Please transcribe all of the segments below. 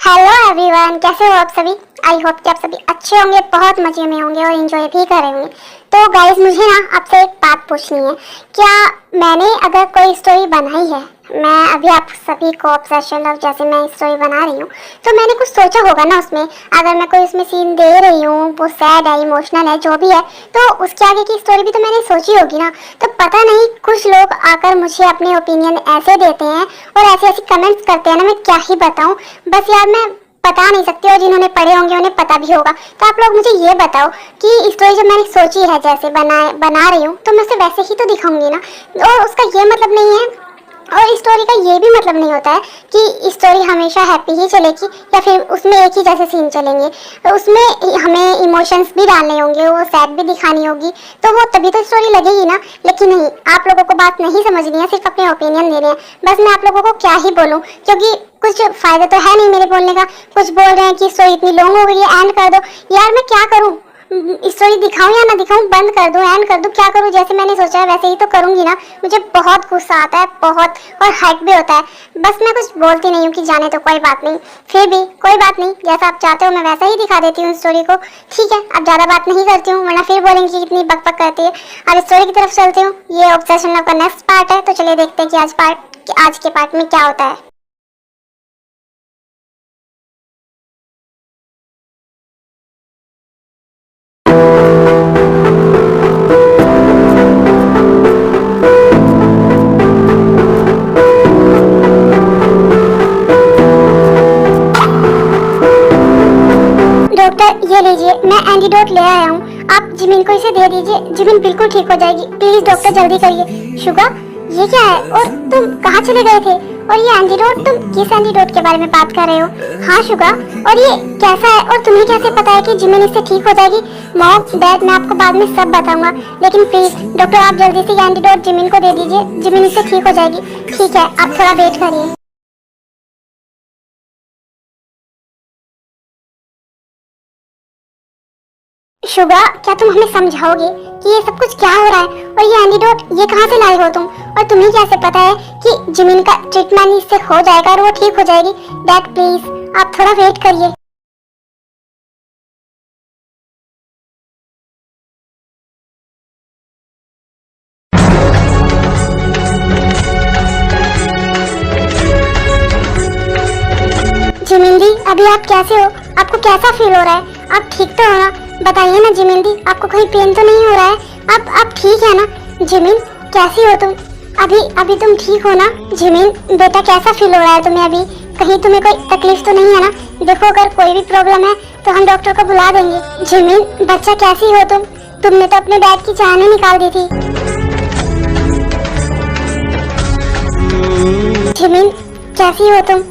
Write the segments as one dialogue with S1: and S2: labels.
S1: Hello everyone, कैसे हो आप सभी। आई होप कि आप सभी अच्छे होंगे, बहुत मजे में होंगे और एंजॉय भी कर रहे होंगे। तो गाइस, मुझे ना आपसे एक बात पूछनी है। क्या मैंने अगर कोई स्टोरी बनाई है, मैं अभी आप सभी को ऑब्सेशन लव जैसे मैं स्टोरी बना रही हूँ, तो मैंने कुछ सोचा होगा ना उसमें। अगर मैं कोई उसमें सीन दे रही हूँ, वो सैड है, इमोशनल है, जो भी है, तो उसके आगे की स्टोरी भी तो मैंने सोची होगी ना। तो पता नहीं कुछ लोग आकर मुझे अपने ओपिनियन ऐसे देते हैं और ऐसे ऐसे कमेंट्स करते हैं ना, मैं क्या ही बताऊँ। बस यार, मैं बता नहीं सकती, और जिन्होंने पढ़े होंगे उन्हें पता भी होगा। तो आप लोग मुझे ये बताओ कि स्टोरी जो मैंने सोची है, जैसे बना रही हूँ, तो मैं उसे वैसे ही तो दिखाऊंगी ना। और उसका ये मतलब नहीं है, और स्टोरी का ये भी मतलब नहीं होता है कि स्टोरी हमेशा हैप्पी ही चलेगी या फिर उसमें एक ही जैसे सीन चलेंगे। तो उसमें हमें इमोशंस भी डालने होंगे, वो सैड भी दिखानी होगी, तो वो तभी तो स्टोरी लगेगी ना। लेकिन नहीं, आप लोगों को बात नहीं समझनी है, सिर्फ अपने ओपिनियन देने हैं। बस मैं आप लोगों को क्या ही बोलूँ, क्योंकि कुछ फायदा तो है नहीं मेरे बोलने का। कुछ बोल रहे हैं कि स्टोरी इतनी लॉन्ग हो गई है, एंड कर दो। यार मैं क्या करूँ, स्टोरी दिखाऊं या ना दिखाऊं, बंद कर दूं, एंड कर दूं, क्या करूं। जैसे मैंने सोचा है वैसे ही तो करूंगी ना। मुझे बहुत गुस्सा आता है, बहुत, और हर्ट भी होता है। बस मैं कुछ बोलती नहीं हूँ कि जाने तो कोई बात नहीं। फिर भी कोई बात नहीं, जैसा आप चाहते हो मैं वैसा ही दिखा देती हूँ स्टोरी को। ठीक है, अब ज़्यादा बात नहीं करती हूँ, वरना फिर बोलेंगे कि कितनी बकबक करती है। अब स्टोरी की तरफ चलती हूँ। ये ऑब्सेशन लव का नेक्स्ट पार्ट है, तो चलिए देखते हैं कि आज के पार्ट में क्या होता है। डॉक्टर, ये लीजिए, मैं एंटीडोट ले आया हूँ। आप जिमिन को इसे दे दीजिए, जिमिन बिल्कुल ठीक हो जाएगी। प्लीज डॉक्टर जल्दी करिए। शुगा, ये क्या है, और तुम कहाँ चले गए थे? और ये एंटीडोट, तुम किस एंटीडोट के बारे में बात कर रहे हो? हाँ शुगा, और ये कैसा है, और तुम्हें कैसे पता है कि जिमिन इससे ठीक हो जाएगी? मॉम, डैड, मैं आपको बाद में सब बताऊंगा, लेकिन प्लीज डॉक्टर आप जल्दी से एंटीडोट जिमिन को दे दीजिए, जिमिन इससे ठीक हो जाएगी। ठीक है, आप थोड़ा वेट करिए। शुगा, क्या तुम हमें समझाओगे कि ये सब कुछ क्या हो रहा है, और ये एंटीडोट ये कहाँ से लाए हो तुम? और तुम्हें कैसे पता है कि जिमिन का ट्रीटमेंट इससे हो जाएगा और वो ठीक हो जाएगी? डैड प्लीज आप थोड़ा वेट करिए। जिमिन दी, अभी आप कैसे हो? आपको कैसा फील हो रहा है? आप ठीक तो हो ना? बताइए ना जिमिन दी, आपको कोई पेन तो नहीं हो रहा है? आप ठीक है ना? जिमिन, कैसी हो तुम? अभी तुम ठीक हो ना? जिमिन बेटा, कैसा फील हो रहा है तुम्हें अभी? कहीं तुम्हें कोई तकलीफ तो नहीं है ना? देखो, अगर कोई भी प्रॉब्लम है तो हम डॉक्टर को बुला देंगे। जिमिन बच्चा, कैसी हो तुम? तुमने तो अपने डैड की जान ही निकाल दी थी। जिमिन कैसी हो तुम?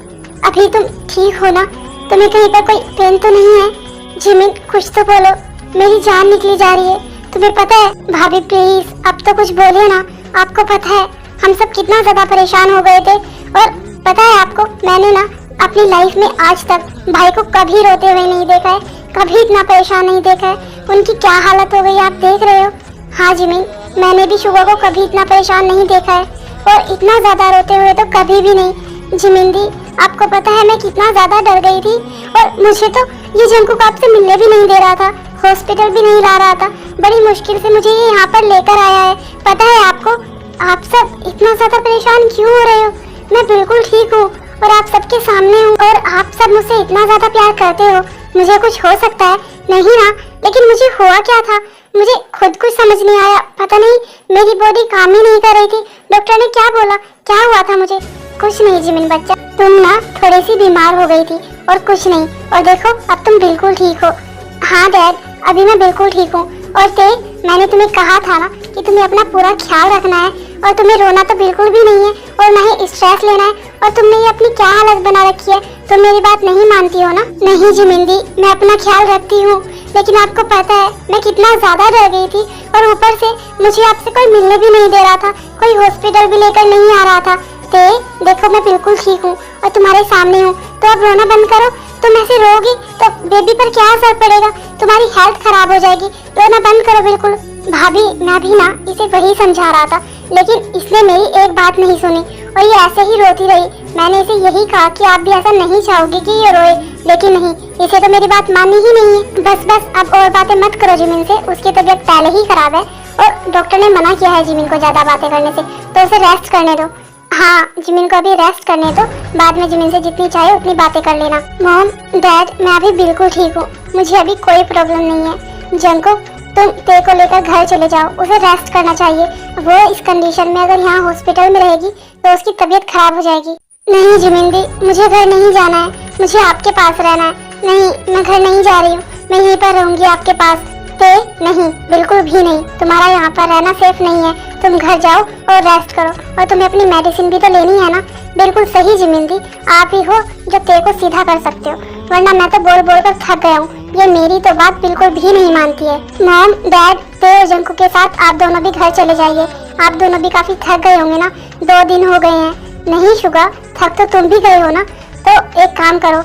S1: अभी तुम ठीक हो ना? तुम्हें कहीं पर कोई पेन तो नहीं है? जिमिन कुछ तो बोलो, मेरी जान निकली जा रही है। तुम्हें पता है भाभी, प्लीज अब तो कुछ बोलिए ना। आपको पता है हम सब कितना ज्यादा परेशान हो गए थे, और पता है आपको, मैंने ना अपनी लाइफ में आज तक भाई को कभी रोते हुए नहीं देखा है, कभी इतना परेशान नहीं देखा है। उनकी क्या हालत हो गई आप देख रहे हो। हाँ जिमिन, मैंने भी शुभा को कभी इतना परेशान नहीं देखा है, और इतना ज्यादा रोते हुए तो कभी भी नहीं। जिमिन दी, आपको पता है मैं कितना ज्यादा डर गई थी, और मुझे तो ये जंकुक आपसे मिलने भी नहीं दे रहा था, हॉस्पिटल भी नहीं ला रहा था। बड़ी मुश्किल से मुझे ये यहाँ पर लेकर आया है। पता है आपको, आप सब इतना ज्यादा परेशान क्यों हो रहे हो? मैं बिल्कुल ठीक हूँ, और आप सबके सामने हूँ, और आप सब मुझसे इतना ज्यादा प्यार करते हो। मुझे कुछ हो सकता है नहीं ना, लेकिन मुझे हुआ क्या था मुझे खुद कुछ समझ नहीं आया। पता नहीं, मेरी बॉडी काम ही नहीं कर रही थी। डॉक्टर ने क्या बोला, क्या हुआ था मुझे? कुछ नहीं जिमिन बच्चा, तुम ना थोड़ी सी बीमार हो गई थी, और कुछ नहीं। और देखो, अब तुम बिल्कुल ठीक हो। हाँ डैड, अभी मैं बिल्कुल ठीक हूँ। और ते, मैंने तुम्हें कहा था ना कि तुम्हें अपना पूरा ख्याल रखना है, और तुम्हें रोना तो बिल्कुल भी नहीं है, और ना ही स्ट्रेस लेना है। और तुमने ये अपनी क्या हालत बना रखी है? तुम मेरी बात नहीं मानती हो ना? नहीं जिमिन दी, मैं अपना ख्याल रखती हूँ, लेकिन आपको पता है मैं कितना ज्यादा डर गई थी, और ऊपर से मुझे आपसे कोई मिलने भी नहीं दे रहा था, कोई हॉस्पिटल भी लेकर नहीं आ रहा था। ते, देखो मैं बिल्कुल ठीक हूँ और तुम्हारे सामने हूँ, तो अब रोना बंद करो। तुम ऐसे रोगी तो बेबी पर क्या असर पड़ेगा? तुम्हारी हेल्थ खराब हो जाएगी। रोना बंद करो बिल्कुल। भाभी, मैं भी ना इसे वही समझा रहा था, लेकिन इसने मेरी एक बात नहीं सुनी, और ये ऐसे ही रोती रही। मैंने इसे यही कहा कि आप भी ऐसा नहीं चाहोगे कि ये रोए, लेकिन नहीं, इसे तो मेरी बात माननी ही नहीं है। बस बस अब और बातें मत करो जिमिन से, उसकी तबीयत पहले ही खराब है और डॉक्टर ने मना किया है जिमिन को ज्यादा बातें करने से, तो उसे रेस्ट करने दो। हाँ, जिमिन को अभी रेस्ट करने दो, बाद में जिमिन से जितनी चाहे उतनी बातें कर लेना। मॉम, डैड, मैं अभी बिल्कुल ठीक हूँ, मुझे अभी कोई प्रॉब्लम नहीं है। जंकुक, तुम ते को लेकर घर चले जाओ, उसे रेस्ट करना चाहिए। वो इस कंडीशन में अगर यहाँ हॉस्पिटल में रहेगी तो उसकी तबीयत खराब हो जाएगी। नहीं जिमिन दी, मुझे घर नहीं जाना है, मुझे आपके पास रहना है। नहीं, मैं घर नहीं जा रही हूँ, मैं यहीं पर रहूंगी आपके पास। ते, नहीं, बिल्कुल भी नहीं, तुम्हारा यहाँ पर रहना सेफ नहीं है। तुम घर जाओ और रेस्ट करो, और तुम्हें अपनी मेडिसिन भी तो लेनी है ना। बिल्कुल सही जिमिन दी, आप ही हो जो ते को सीधा कर सकते हो, वरना मैं तो बोल बोल कर थक गया हूँ। ये मेरी तो बात बिल्कुल भी नहीं मानती है। मॉम, डैड, ते और जंकू के साथ आप दोनों भी घर चले जाइए। आप दोनों भी काफी थक गए होंगे ना, 2 दिन हो गए हैं। नहीं शुगा, थक तो तुम भी गए हो ना, तो एक काम करो,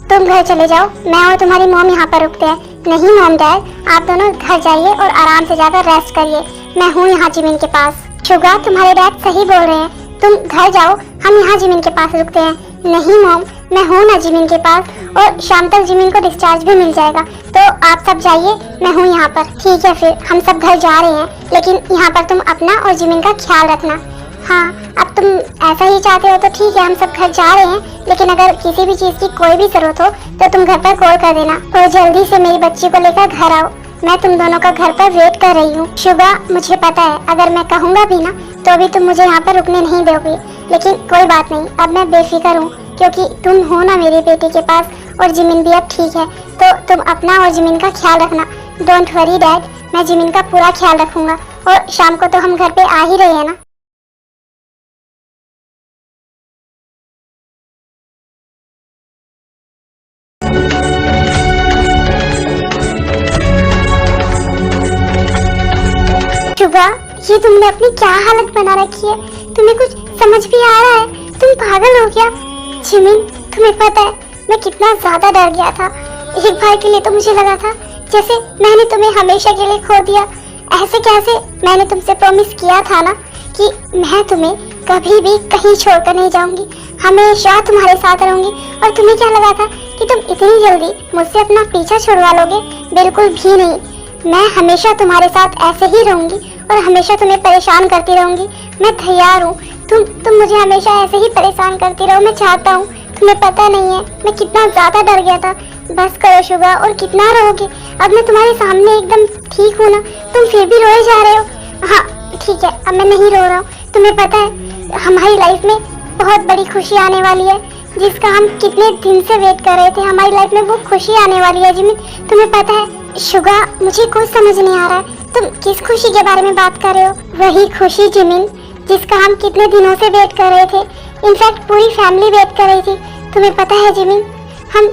S1: तुम घर चले जाओ, मैं और तुम्हारी मॉम यहाँ पर रुकते हैं। नहीं मॉम डैड, आप दोनों घर जाइए और आराम से जाकर रेस्ट करिए, मैं हूँ यहाँ जिमिन के पास। शुगा, तुम्हारे डैड सही बोल रहे हैं, तुम घर जाओ, हम यहाँ जिमिन के पास रुकते हैं। नहीं मॉम, मैं हूँ ना जिमिन के पास, और शाम तक जिमिन को डिस्चार्ज भी मिल जाएगा, तो आप सब जाइए, मैं हूँ यहाँ पर। ठीक है, फिर हम सब घर जा रहे हैं, लेकिन यहाँ पर तुम अपना और जिमिन का ख्याल रखना। हाँ, अब तुम ऐसा ही चाहते हो तो ठीक है, हम सब घर जा रहे हैं, लेकिन अगर किसी भी चीज की कोई भी जरूरत हो तो तुम घर पर कॉल कर देना, और जल्दी से मेरी बच्ची को लेकर घर आओ। मैं तुम दोनों का घर पर वेट कर रही हूँ। शुगा, मुझे पता है अगर मैं कहूँगा भी ना तो भी तुम मुझे यहाँ पर रुकने नहीं दोगे, लेकिन कोई बात नहीं, अब मैं बेफिक्र हूँ, क्योंकि तुम हो ना मेरी बेटी के पास, और जिमिन भी अब ठीक है, तो तुम अपना और जिमिन का ख्याल रखना। डोंट वरी डैड, मैं जिमिन का पूरा ख्याल रखूंगा, और शाम को तो हम घर पे आ ही रहे हैं ना। शुगा, ये तुमने अपनी क्या हालत बना रखी है, तुम्हें कुछ समझ भी आ रहा है? तुम पागल हो गया? जिमिन, तुम्हें पता है मैं कितना ज्यादा डर गया था। एक बार के लिए तो मुझे लगा था जैसे मैंने तुम्हें हमेशा के लिए खो दिया। ऐसे कैसे? मैंने तुमसे प्रॉमिस किया था ना कि मैं तुम्हें कभी भी कहीं छोड़कर नहीं जाऊंगी, हमेशा तुम्हारे साथ रहूंगी। और तुम्हें क्या लगा था कि तुम इतनी जल्दी मुझसे अपना पीछा छुड़वा लोगे? बिल्कुल भी नहीं, मैं हमेशा तुम्हारे साथ ऐसे ही रहूंगी और हमेशा तुम्हें परेशान करती रहूंगी। मैं तैयार हूँ, तुम मुझे हमेशा ऐसे ही परेशान करती रहो, मैं चाहता हूँ। तुम्हें पता नहीं है मैं कितना ज्यादा डर गया था। बस करो शुगा, और कितना रोगे? अब मैं तुम्हारे सामने एकदम ठीक हूँ ना, तुम फिर भी रोए जा रहे हो। हाँ ठीक है, अब मैं नहीं रो रहा हूँ। तुम्हें पता है हमारी लाइफ में बहुत बड़ी खुशी आने वाली है, जिसका हम कितने दिन से वेट कर रहे थे। हमारी लाइफ में वो खुशी आने वाली है जिमिन, तुम्हें पता है? शुगा, मुझे कुछ समझ नहीं आ रहा है, तुम किस खुशी के बारे में बात कर रहे हो? वही खुशी जिमिन जिसका हम कितने दिनों से वेट कर रहे थे। इनफैक्ट पूरी फैमिली वेट कर रही थी। तुम्हें पता है जिमिन, हम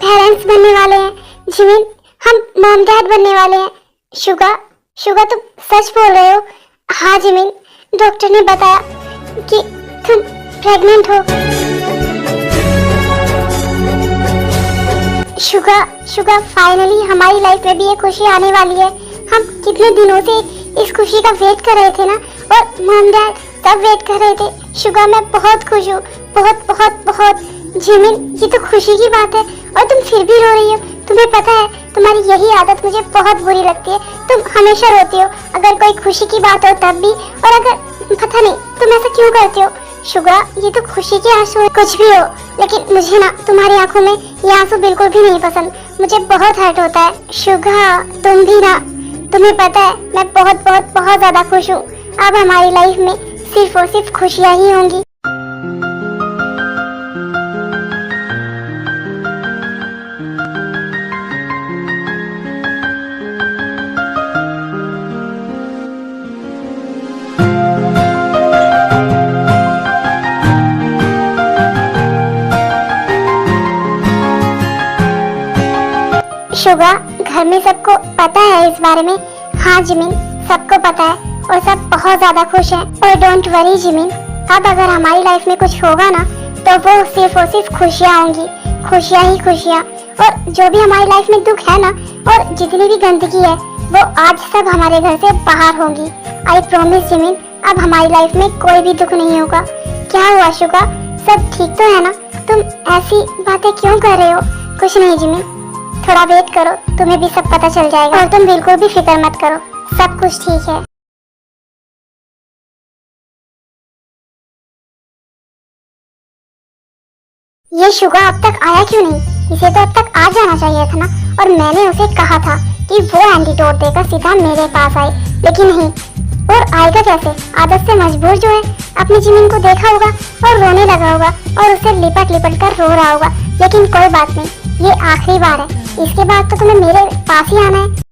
S1: पेरेंट्स बनने वाले हैं जिमिन, हम मॉम डैड बनने वाले हैं। शुगा तुम सच बोल रहे हो? हाँ जिमिन, डॉक्टर ने बताया कि तुम प्रेग्नेंट हो। शुगा फाइनली हमारी लाइफ में भी ये खुशी आने वाली है। हम कितने दिनों से इस खुशी का वेट कर रहे थे ना, और मॉम डैड सब वेट कर रहे थे। शुगा, मैं बहुत खुश हूँ, बहुत बहुत बहुत। जिमिन, ये तो खुशी की बात है और तुम फिर भी रो रही हो। तुम्हें पता है तुम्हारी यही आदत मुझे बहुत बुरी लगती है। तुम हमेशा रोती हो अगर कोई खुशी की बात हो तब भी, और अगर पता नहीं तुम ऐसा क्यों करती हो। शुगा, ये तो खुशी के आंसू है, कुछ भी हो, लेकिन मुझे ना तुम्हारी आंखों में ये आंसू बिल्कुल भी नहीं पसंद। मुझे बहुत हर्ट होता है। शुगा, तुम भी ना, तुम्हें पता है मैं बहुत बहुत बहुत ज्यादा खुश हूँ। अब हमारी लाइफ में सिर्फ और सिर्फ खुशियाँ ही होंगी। शुगा, घर में सबको पता है इस बारे में? हाँ जिमिन, सबको पता है और सब बहुत ज्यादा खुश हैं। और डोंट वरी जिमिन, अब अगर हमारी लाइफ में कुछ होगा ना तो वो सिर्फ और सिर्फ खुशियाँ होंगी, खुशियाँ ही खुशियाँ। और जो भी हमारी लाइफ में दुख है ना, और जितनी भी गंदगी है, वो आज सब हमारे घर से बाहर होंगी। आई प्रॉमिस जिमिन, अब हमारी लाइफ में कोई भी दुख नहीं होगा। क्या हुआ शुगा, सब ठीक तो है ना? तुम ऐसी बातें क्यों कर रहे हो? कुछ नहीं जिमिन, थोड़ा वेट करो, तुम्हें भी सब पता चल जाएगा और तुम बिल्कुल भी फिक्र मत करो, सब कुछ ठीक है। ये शुगा अब तक आया क्यों नहीं? इसे तो अब तक आ जाना चाहिए था ना। और मैंने उसे कहा था कि वो एंटीडोट देकर सीधा मेरे पास आए, लेकिन नहीं। और आएगा कैसे? आदत से मजबूर जो है। अपनी जिमिन को देखा होगा और रोने लगा होगा और उसे लिपट लिपट कर रो रहा होगा। लेकिन कोई बात नहीं, ये आखिरी बार है, इसके बाद तो तुम्हें मेरे पास ही आना है।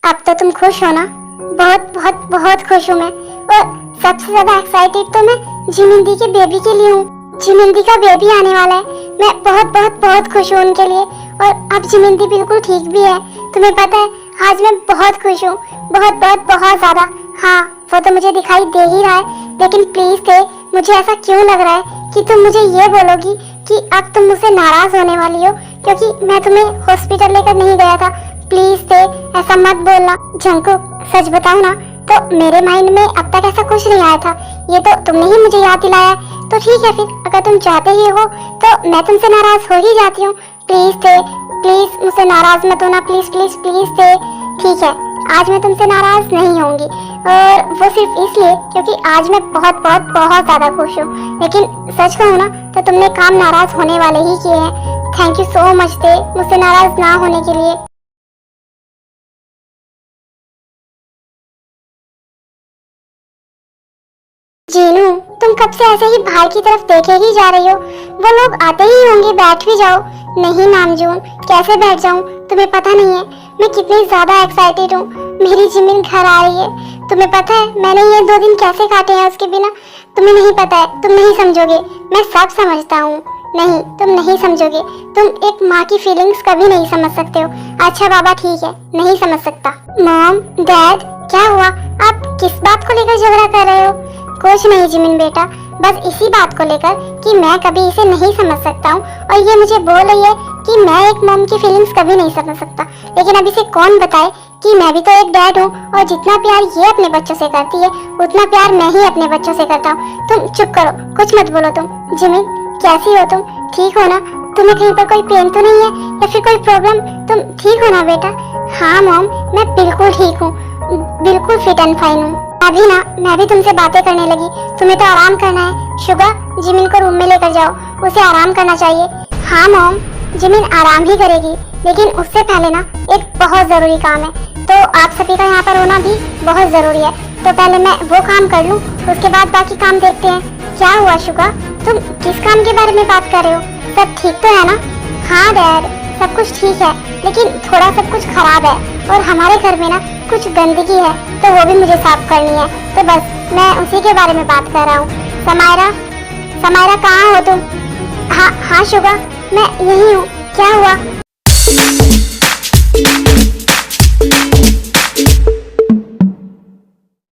S1: अब तो तुम खुश हो ना? बहुत बहुत बहुत खुश हूँ मैं। और सबसे ज्यादा एक्साइटेड तो मैं जिमिंदी के बेबी के लिए हूँ। जिमिंदी का बेबी आने वाला है, मैं बहुत बहुत बहुत खुश हूँ उनके लिए। और अब जिमिंदी बिल्कुल ठीक भी है। तुम्हें पता है, आज मैं बहुत खुश हूँ, बहुत बहुत बहुत ज्यादा। हाँ, वो तो मुझे दिखाई दे ही रहा है, लेकिन प्लीज थे, मुझे ऐसा क्यों लग रहा है कि तुम मुझे ये बोलोगी कि अब तुम मुझसे नाराज होने वाली हो क्योंकि मैं तुम्हें हॉस्पिटल लेकर नहीं गया था। प्लीज थे, ऐसा मत बोलना। जंकुक, सच बताऊं ना तो मेरे माइंड में अब तक ऐसा कुछ नहीं आया था, ये तो तुमने ही मुझे याद दिलाया। तो ठीक है, फिर अगर तुम चाहते ही हो तो मैं तुमसे नाराज हो ही जाती हूँ। प्लीज थे, प्लीज मुझसे नाराज मत होना, प्लीज प्लीज प्लीज थे। ठीक है, आज मैं तुमसे नाराज नहीं होंगी, और वो सिर्फ इसलिए क्योंकि आज मैं बहुत बहुत बहुत ज्यादा खुश हूँ। लेकिन सच कहूँ ना तो तुमने काम नाराज होने वाले ही किए हैं। थैंक यू सो मच थे मुझसे नाराज ना होने के लिए। जीनू, तुम कब से ऐसे ही बाहर की तरफ देखे ही जा रही हो? वो लोग आते ही होंगे, बैठ भी जाओ। नहीं नामजून, कैसे बैठ जाऊं? तुम्हें पता नहीं है मैं कितनी ज्यादा एक्साइटेड हूँ। मेरी जिमिन घर आ रही है। तुम्हें पता है मैंने ये 2 दिन कैसे काटे हैं उसके बिना? तुम्हें नहीं पता है, तुम नहीं समझोगे। मैं सब समझता हूँ। नहीं, तुम नहीं समझोगे। तुम एक माँ की फीलिंग्स कभी नहीं समझ सकते हो। अच्छा बाबा ठीक है, नहीं समझ सकता। मॉम, डैड, क्या हुआ? आप किस बात को लेकर झगड़ा कर रहे हो? कुछ नहीं जिमिन बेटा, बस इसी बात को लेकर कि मैं कभी इसे नहीं समझ सकता हूँ और ये मुझे बोल रही है कि मैं एक मॉम की फीलिंग्स कभी नहीं समझ सकता। लेकिन अब इसे कौन बताए कि मैं भी तो एक डैड हूँ और जितना प्यार ये अपने बच्चों से करती है उतना प्यार मैं ही अपने बच्चों से करता हूँ। तुम चुप करो, कुछ मत बोलो। तुम जिमिन, कैसी हो तुम? ठीक हो ना? तुम्हें कहीं पर कोई पेन तो नहीं है या फिर कोई प्रॉब्लम? तुम ठीक हो ना बेटा? हाँ मॉम, मैं बिल्कुल ठीक हूँ, बिल्कुल फिट एंड फाइन हूँ। अभी ना मैं भी तुमसे बातें करने लगी। तुम्हें तो आराम करना है। शुगा, जिमिन को रूम में लेकर जाओ, उसे आराम करना चाहिए। हाँ मॉम, जिमिन आराम ही करेगी, लेकिन उससे पहले ना एक बहुत जरूरी काम है, तो आप सभी का यहाँ पर होना भी बहुत जरूरी है। तो पहले मैं वो काम कर लूँ, उसके बाद बाकी काम देखते हैं। क्या हुआ शुगा, तुम किस काम के बारे में बात कर रहे हो? सब ठीक तो है ना? हाँ डैड, सब कुछ ठीक है, लेकिन थोड़ा सब कुछ खराब है और हमारे घर में ना कुछ गंदगी है, तो वो भी मुझे साफ करनी है। तो बस मैं उसी के बारे में बात कर रहा हूँ। समायरा, समायरा कहाँ हो तुम? हाँ हाँ शुगा, मैं यही हूँ। क्या हुआ?